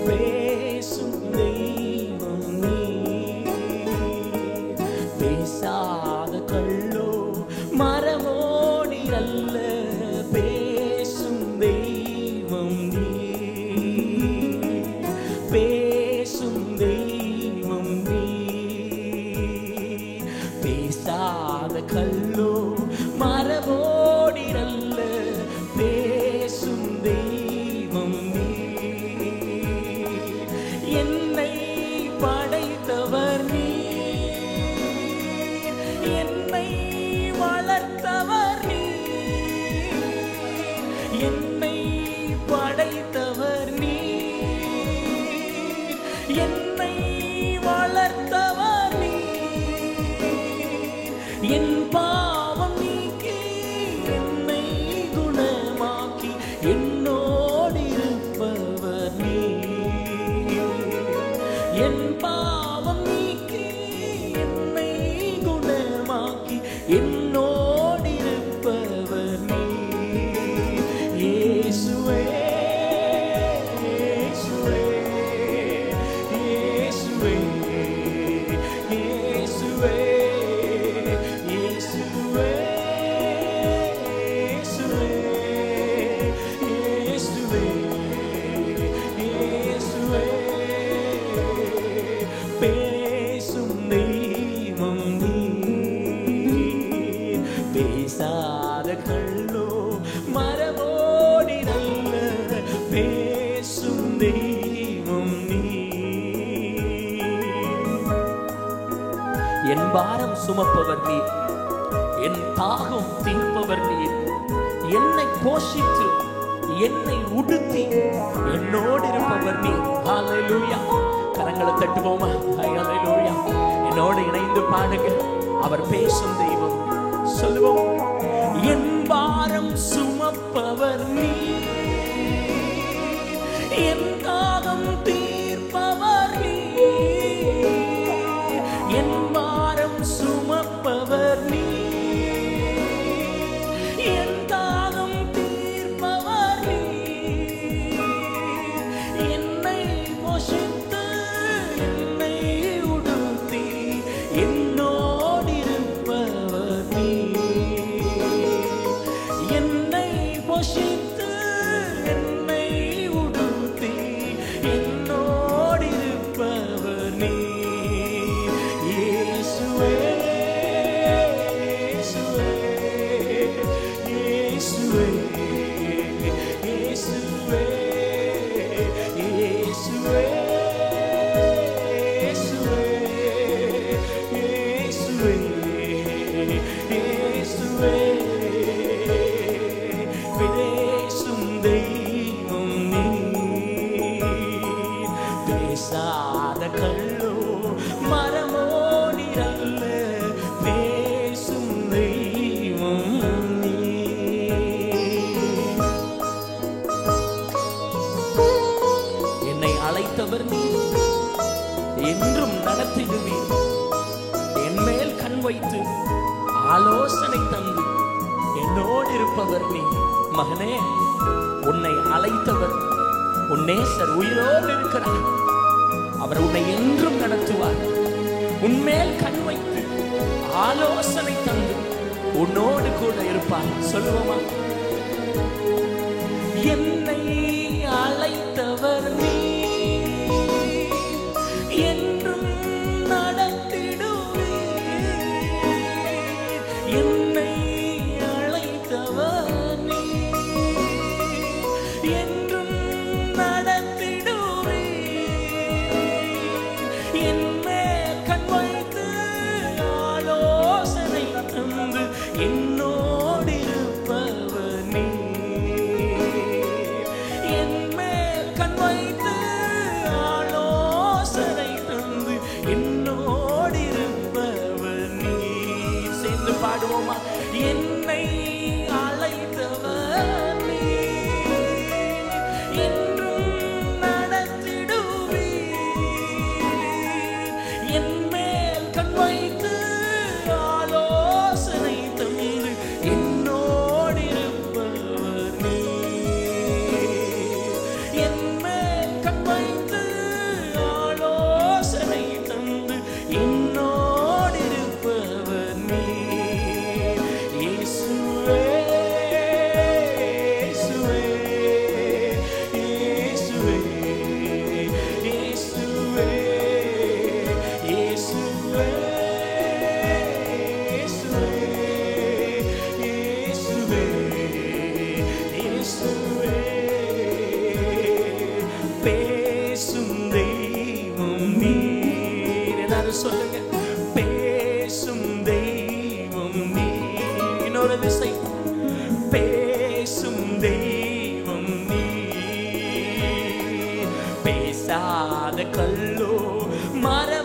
பேசும் தெய்வம் நீ, பேசாத கல்லோ மரமோடி அல்ல, பேசும் தெய்வம் நீ, பேசும் தெய்வம் நீ, பேசாத கல்லோ மரமோடி அல்ல, பேசும் தெய்வம் நீ. என்னை படைத்தவர் நீ, என்னை வளர்த்தவர் நீ, என்னை படைத்தவர் நீ, என்னை வளர்த்தவர் நீ, என் பாவம் நீக்கி என்னை குணமாக்கி என்னோடு இருப்பவர் நீ, என் பாவம் நீக்கி என்னை குணமாக்கி என்னோடு இருப்பவர் நீ. இயேசுவே இயேசுவே இயேசுவே இயேசுவே இயேசுவே இயேசுவே இயேசுவே. பேசும் தெய்வம் நீ, பேசாத கல்லோ மரமோடி நல்ல, பேசும் தெய்வம் நீ. என் பாரம் சுமப்பவர் நீ, என் தாகம் தீர்ப்பவர் நீ, என்னை போஷித்து என்னை உடுத்தி என்னோடு இருப்பவர் நீ. ஹல்லேலூயா. கரங்களை தட்டுவோமா? ஹல்லேலூயா. என்னோடு இணைந்து பாடுங்க. அவர் பேசும் தெய்வம். சொல்லுவோம். என் பாரம் சுமப்பவர் நீ, என் தாகம் தீர்ப்பவர் நீ, என் பாரம் சுமப்பவர் நீ, என் தாகம் தீர்ப்பவர் நீ, என்னை போஷித்து என்னை உடுத்தி என்னோடு இருப்பவர் நீ, என்னை போஷித்து என்னை உடுத்தி என்னோடு இருப்பவர் நீ. இயேசுவே இயேசுவே இயேசுவே இயேசுவே இயேசுவே இயேசுவே இயேசுவே. பேசும் தெய்வம் நீ, பேசாத கல்லோ மரமோடி அல்ல, பேசும் தெய்வம் நீ. என்னை அழைத்தவர் நீ, என்றும் நடத்திடுவீர், என் மேல் கண் வைத்து ஆலோசனை தந்து என்னோடு இருப்பவர் நீ. மகனே, உன்னை அழைத்தவர் உன் நேசர் உயிரோடு இருக்கிறார். அவர் உன்னை என்றும் நடத்துவார். உன்மேல் கண் வைத்து ஆலோசனை தந்து உன்னோடு கூட இருப்பார். சொல்லுவோமா? என்னை அழைத்தவர் நீ, என்றும் நடத்திடுவீர், என்னை அழைத்தவர் நீ, என்றும் நடத்திடுவீர், என் மேல் கண் வைத்து ஆலோசனை தந்து என்னோடு இருப்பவர் நீ, என் மேல் கண் வைத்து ஆலோசனை தந்து என்னோடு இருப்பவர் நீ. சேர்ந்து பாடுவோமா? என்னை அழைத்தவர் நீ, என்றும் நடத்திடுவீர், என் மேல் கண் வைத்து ஆலோசனை தந்து என்னோடு இருப்பவர் நீ, என் மேல் கண் வைத்து பேசும் தெய்வம் நீர். எல்லாரும் சொல்லுங்க, பேசும் தெய்வம் நீர். இன்னொரு திசை, பேசும் தெய்வம் நீர். பேசாத கல்லோ மர